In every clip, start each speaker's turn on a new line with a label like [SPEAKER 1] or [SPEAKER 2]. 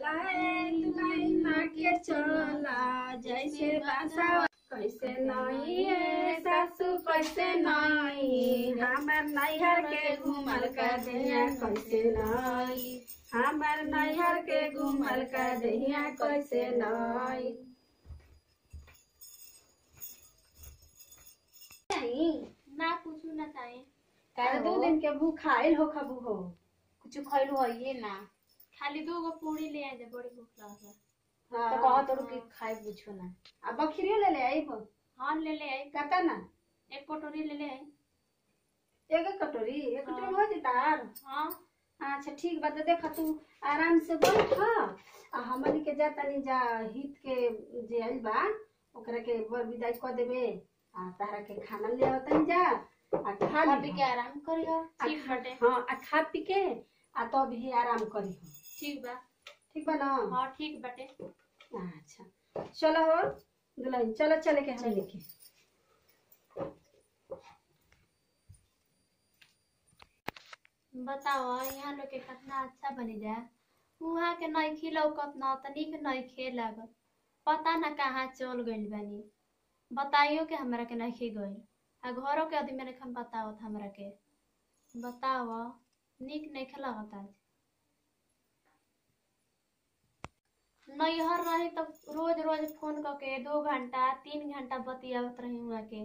[SPEAKER 1] Line line के चला जैसे बासा कैसे नहीं है सासू कैसे नहीं हमार नैहर के घूमल का दहिया कैसे नहीं हमार नैहर के घूमल का दहिया कैसे नहीं।
[SPEAKER 2] ना कुछ ना चाहे
[SPEAKER 1] काहे 2 दिन के भूख खाइल हो खबू हो
[SPEAKER 2] कुछ खइलू है ये ना खाली 2 गो पूरी ले आए बड़ी भूख लागल।
[SPEAKER 1] हां
[SPEAKER 2] तो कह तोड़ के खाए कुछ ना
[SPEAKER 1] आ बखरियो ले आइबो।
[SPEAKER 2] हां ले आई
[SPEAKER 1] काका ना
[SPEAKER 2] 1 कटोरी ले आई।
[SPEAKER 1] एक कटोरी हो जितार।
[SPEAKER 2] हां
[SPEAKER 1] अच्छा ठीक बात देख तू आराम से बैठ आ हमनी के जा तनी जा हित के जे आइल बा ओकरा के बर विदाई क देबे आ तारा के खाना ले आवतन जा आ खा
[SPEAKER 2] पी के आराम करियो ठीक बाटे।
[SPEAKER 1] हां आ खा पी के आ तब ही आराम करी ठीक बा ना।
[SPEAKER 2] हां ठीक बाटे।
[SPEAKER 1] अच्छा चलो हो दुल्हन चलो चले के हम लेके
[SPEAKER 2] बताओ यहाँ लोग के कितना अच्छा बनी जाए वहाँ के नहीं खिलाओ कतना तनिक नहीं खे लागल पता ना कहाँ चल गइल बानी बताइयो के हमरा के नहीं खी गइल आ घरों के आदमी ने खन बताओ हमरा के बताओ निक नहीं खेला होता नैहर रही तो रोज रोज फोन करके 2 घंटा 3 घंटा बतियावत रही हुआ के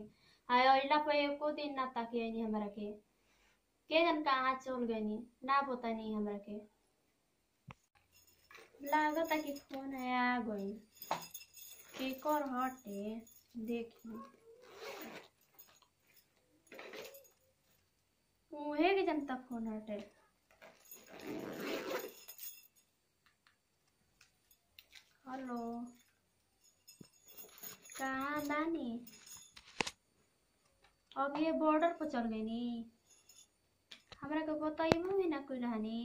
[SPEAKER 2] अइला पे एको दिन ना ताकिए हमरा के जन कहाँ चल गई ना पता नहीं हमरा के लागत कि फोन है आ गई केकर हटे देखी उहे के जनता फोन हटे हेलो कहाँ बानी अब ये बॉर्डर पर चल गई नी हमरा के बताइबो भी ना कोई रहनी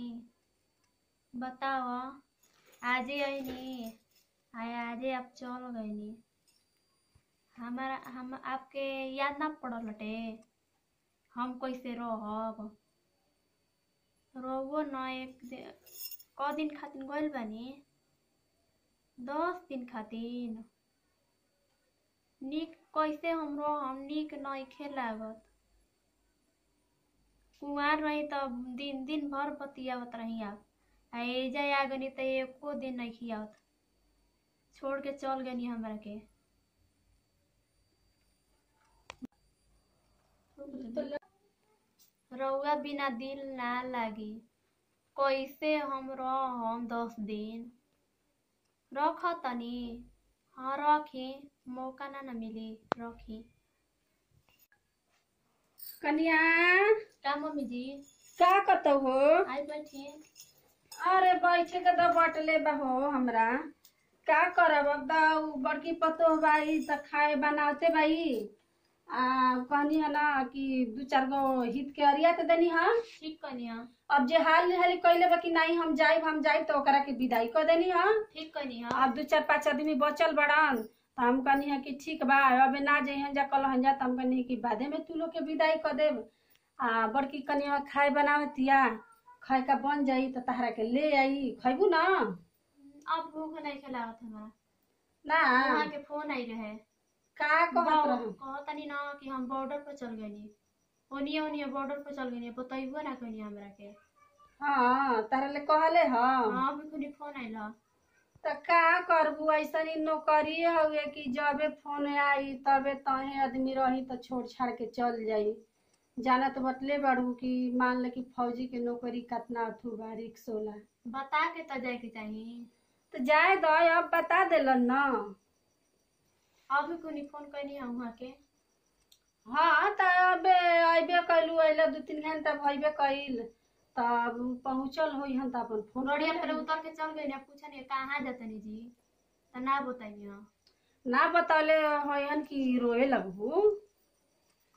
[SPEAKER 2] बताओ आजे आईनी आजे आप चल गईनी हमारा हम आपके याद ना पड़ल हटे हम कैसे रहब रहो न क दिन खातिर गइल बानी 10 दिन खातिर निक कैसे हम निक नहीं लागत कुआर रही तो दिन भर बतियावत रही आप एजा आ गनी तो एको दिन नहीं खियावत छोड़ के चल गनी हमरा के रउआ बिना दिल ना लागी कैसे हम 10 दिन रख तनी। हाँ रखी मौका ना मिली रखी
[SPEAKER 1] कन्या
[SPEAKER 2] का मम्मी जी
[SPEAKER 1] का करत हो
[SPEAKER 2] आई बैठी।
[SPEAKER 1] अरे बैठे के तो बटले बा हो हमरा का करब अब तो बड़की पतो बाई त खाए बनाते बाई कहनी है ना कि 2-4 गो हित के अरिया तो देनी है
[SPEAKER 2] ठीक कहनी है।
[SPEAKER 1] अब जे हाल कहले बा कि नहीं हम जाइब तो ओकरा के विदाई कर देनी है
[SPEAKER 2] ठीक कहनी है।
[SPEAKER 1] अब 2-4-5 आदमी बचल बड़न तो हम कहनी है कि ठीक बा अब ना जइहन जा कल जा हम कहनी कि बादे में तू लोग के विदाई कर देब आ बड़की कनिया खाए बनावतिया खाए का बन जाई तो तहरा के ले आई खैबू ना।
[SPEAKER 2] अब भूख नहीं खिलावत हमारा
[SPEAKER 1] ना
[SPEAKER 2] वहाँ के फोन आई रहे
[SPEAKER 1] का कहत रहन
[SPEAKER 2] कहतनी ना कि हम बॉर्डर पर चल गइनी ओनिया बॉर्डर पर चल गइनी बताइबो ना कहनी हमरा के।
[SPEAKER 1] हां तारा ले कहले हां
[SPEAKER 2] हां भी फोन आइल
[SPEAKER 1] त का करबू ऐसनी नौकरी हवे कि जबे फोन आई तबे तहे आदमी रही तो छोड़ छाड़ के चल जाई जाना तो बतले बाड़ू कि मान ले कि फौजी के नौकरी कितना अथु बा रिक्स होला
[SPEAKER 2] बता के तो जाए के चाहिए
[SPEAKER 1] तो जाए दो अब बता देलन ना
[SPEAKER 2] अभी कोनी फोन करनी है वहाँ के।
[SPEAKER 1] हाँ त अबे आइबे कैलू अइला 2-3 घंटा भइबे कइल तब पहुँचल होई हन त अपन फोन
[SPEAKER 2] गाड़िया पर उतर के चल गई ना पूछनी कहाँ जातनी जी तो ना बताइए
[SPEAKER 1] ना बतौले होयन कि रोए लगबू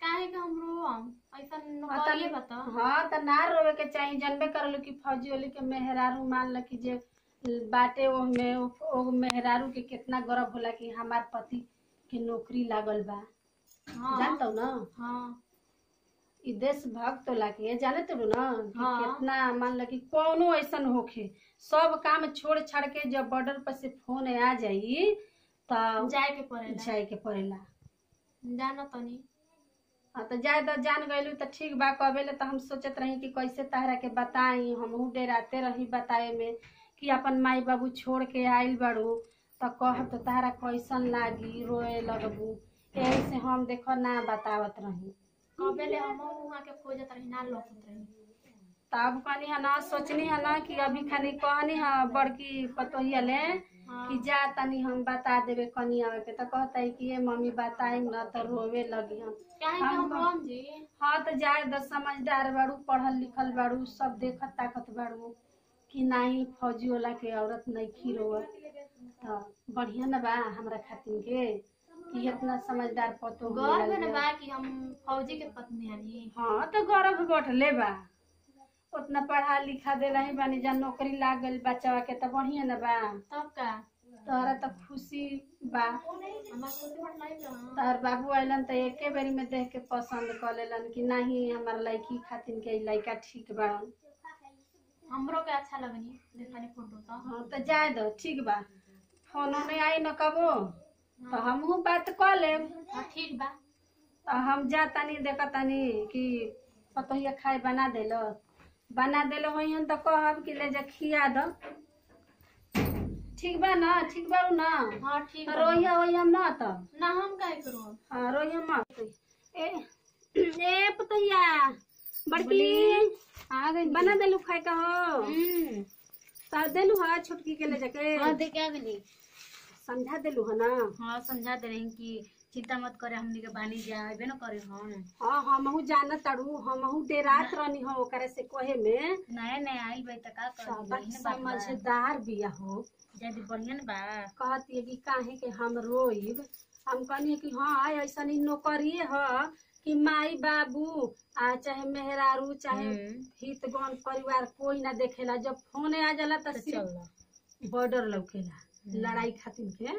[SPEAKER 2] काहे के हम रोम ऐसा नौकरी बता।
[SPEAKER 1] हाँ त ना रोवे के चाहिए जानबे करलू कि फौजी वाली के मेहरारू मान ल कि जे बाटे ओ मेहरारू के कितना गर्व होला कि हमार पति के नौकरी लागल बा।
[SPEAKER 2] हाँ
[SPEAKER 1] जानतो ना।
[SPEAKER 2] हाँ
[SPEAKER 1] इ देश भक्त होला के जाने तो ना कि
[SPEAKER 2] हाँ।
[SPEAKER 1] कितना मान ल कि कोनो ऐसन होखे सब काम छोड़ छाड़ के जब बॉर्डर पर से फोन आ जाई तो जाए के पड़ेला।
[SPEAKER 2] जाना तनी
[SPEAKER 1] हाँ तो जाए तो जान गइलू तो ठीक बा। कबेले तो हम सोचत रही कि कैसे तहरा के बताई, हमहू डेराते रही बताए में कि अपन माई बाबू छोड़ के आइल बाड़ू तो कह तो तहरा कैसन लागी, रोए लगबू, यही से हम देखो ना बतावत रही।
[SPEAKER 2] कबेले हम वहां के खोजत रही ना लौकत रही।
[SPEAKER 1] तब कहनी है ना, सोचनी है ना कि अभी खानी कहनी है बड़की पतोहिया ले कि जा तनी हम बता देवे कनी आवे पे तो कहता है कि ये मम्मी बताई ना तो रोवे लगी हम
[SPEAKER 2] जी।
[SPEAKER 1] हाँ तो जाए दस समझदार बाड़ू, पढ़ल लिखल बाड़ू, सब देखत ताकत बाड़ू कि नहीं फौजी वाला के औरत नहीं खीरोवत तो बढ़िया न बा हमरा खातिर के कि इतना समझदार पतो
[SPEAKER 2] गर्व न बा कि हम फौजी के पत्नी हनी।
[SPEAKER 1] हाँ तो गर्व बटले बा, उतना पढ़ा लिखा देला ही बानी, जा नौकरी लाग गइल बच्चा के तो बढ़िया न बा।
[SPEAKER 2] तब का
[SPEAKER 1] तोहरा तो खुशी बा। तोहर बाबू आइलन तो एके बेरी में देख के पसंद कर लेलन कि नहीं हमार लड़की खातिर के लड़का ठीक बा।
[SPEAKER 2] हमरो के अच्छा लगनी देखनी फोटो तो।
[SPEAKER 1] हाँ तो जाए दो ठीक बा, फोन नहीं आई न कबो तो हमहू बात कर लेब।
[SPEAKER 2] ठीक बा
[SPEAKER 1] तो हम जा तनी देखा तनी कि पतोहिया खाए बना देलो होई तो कहब कि ले जा खिया दो। ठीक बा ना, ठीक बा ना।
[SPEAKER 2] हाँ ठीक
[SPEAKER 1] रोइया हम ना तब
[SPEAKER 2] ना हम काहे करो।
[SPEAKER 1] हाँ रोइया मत ए पतोहिया बड़की
[SPEAKER 2] आ गई
[SPEAKER 1] बना देलू खाए का हो तो देलू है छोटकी के ले जाके।
[SPEAKER 2] हाँ दे के आ गई,
[SPEAKER 1] समझा देलू है ना।
[SPEAKER 2] हाँ समझा दे रही कि चिंता मत करे हमनी के बानी जाबे न करे हम।
[SPEAKER 1] हाँ हमहू जानत ताड़ू, हमहू डेरात रहनी हो ओकरे से कहे में
[SPEAKER 2] नया आइल बा त का कर
[SPEAKER 1] समझदार बिया हो
[SPEAKER 2] जदी बढ़िया न बा।
[SPEAKER 1] कहती है कि काहे के हम रोइब, हम कहनी कि हाँ ऐसा नौकरी है कि माई बाबू आ चाहे मेहरारू चाहे हितगण परिवार कोई ना देखेला, जब फोन आ जाला तो सिर्फ बॉर्डर लौकेला लड़ाई खातिर के।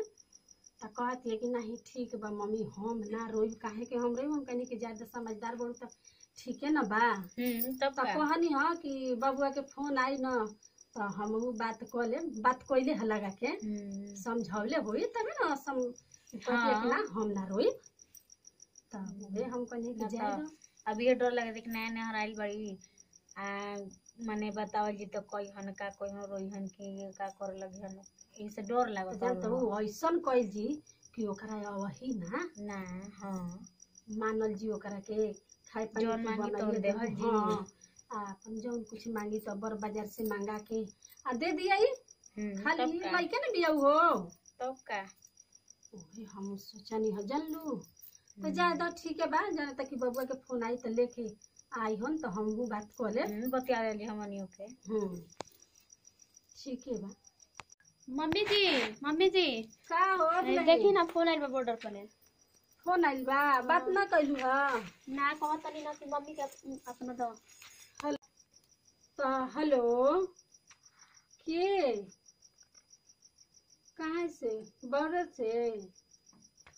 [SPEAKER 1] तो कहती है कि नहीं ठीक बा मम्मी हम ना रोइब, काहे के हम रोइब, हम कहनी कि ज्यादा समझदार बोल तो ठीक है ना बा।
[SPEAKER 2] तब
[SPEAKER 1] कहनी हाँ कि बबुआ के फोन आई ना तो हमहू बात कर ले, बात कोइले लगा के समझौले होई तबे ना ना हम ना रोइब। तब हम कहनी कि जाए
[SPEAKER 2] अभी ये डर लगे देख नया नया आइल बड़ी आ माने बतावल जी तो कोई हन का कोई हन रोई हन के का कर लगे हन इसे डर लागत
[SPEAKER 1] तो ऐसन कइल जी कि ओकरा वही ना
[SPEAKER 2] ना। हाँ
[SPEAKER 1] मानल जी ओकरा के खाए
[SPEAKER 2] जौन मांगी तो देहल जी।
[SPEAKER 1] हाँ अपन जौन कुछ मांगी तो बर बाजार से मांगा के आ दे दिया खाली लइके ना बिया हो।
[SPEAKER 2] तब का
[SPEAKER 1] ओहे हम सोचनी ह जानलू तो जाए दो ठीक है बा, जाने तक कि बबुआ के फोन आई तो लेके आई हन तो हमहू बात कर ले
[SPEAKER 2] बतिया लेली हमनियो के।
[SPEAKER 1] ठीक है बा।
[SPEAKER 2] मम्मी जी
[SPEAKER 1] का हो
[SPEAKER 2] देखी ना फोन आइल बा बॉर्डर पर।
[SPEAKER 1] फोन आइल बा, बात ना कइलू ह
[SPEAKER 2] ना कहत तनी ना कि मम्मी के अपना दो।
[SPEAKER 1] तो हेलो के कहाँ से? बॉर्डर से।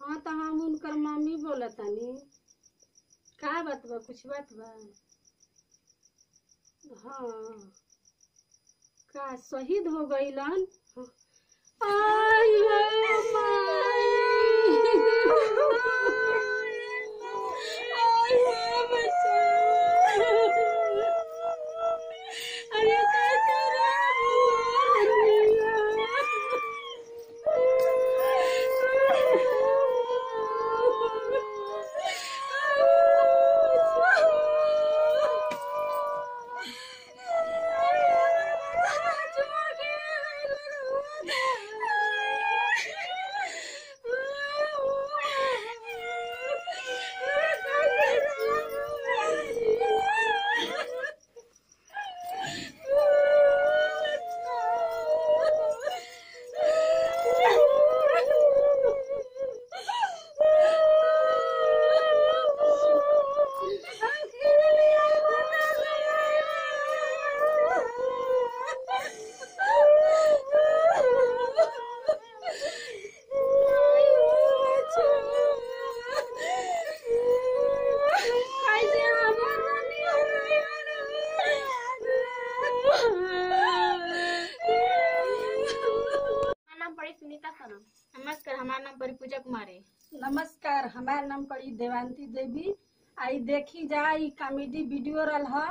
[SPEAKER 1] हाँ तो हम उनकर मम्मी बोलतानी। का बात बा, कुछ बात बा? हाँ का शहीद हो गईलन? आई हो माई आई हो बच्चा अरे
[SPEAKER 2] सुनीता सनम। नमस्कार, हमारा नाम परी पूजा कुमारी।
[SPEAKER 1] नमस्कार, हमार नाम पड़ी देवांती देवी। आई देखी जा ई कॉमेडी वीडियो रल ह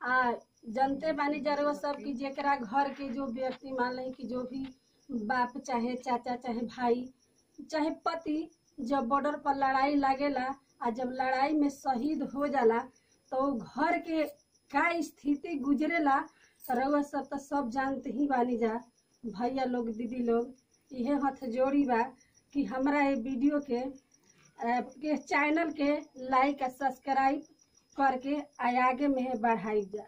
[SPEAKER 1] आ जनते बानी जरूर सब की जेकरा घर के जो व्यक्ति मान लें कि जो भी बाप चाहे चाचा चाहे भाई चाहे पति जब बॉर्डर पर लड़ाई लागेला आ जब लड़ाई में शहीद हो जाला तो घर के का स्थिति गुजरेला रउआ सब तो सब जानते ही बानी जा। भैया लोग दीदी लोग इहे हाथ जोड़ी बा कि हमरा ये वीडियो के चैनल के लाइक और सब्सक्राइब करके आगे में बढ़ाई जा।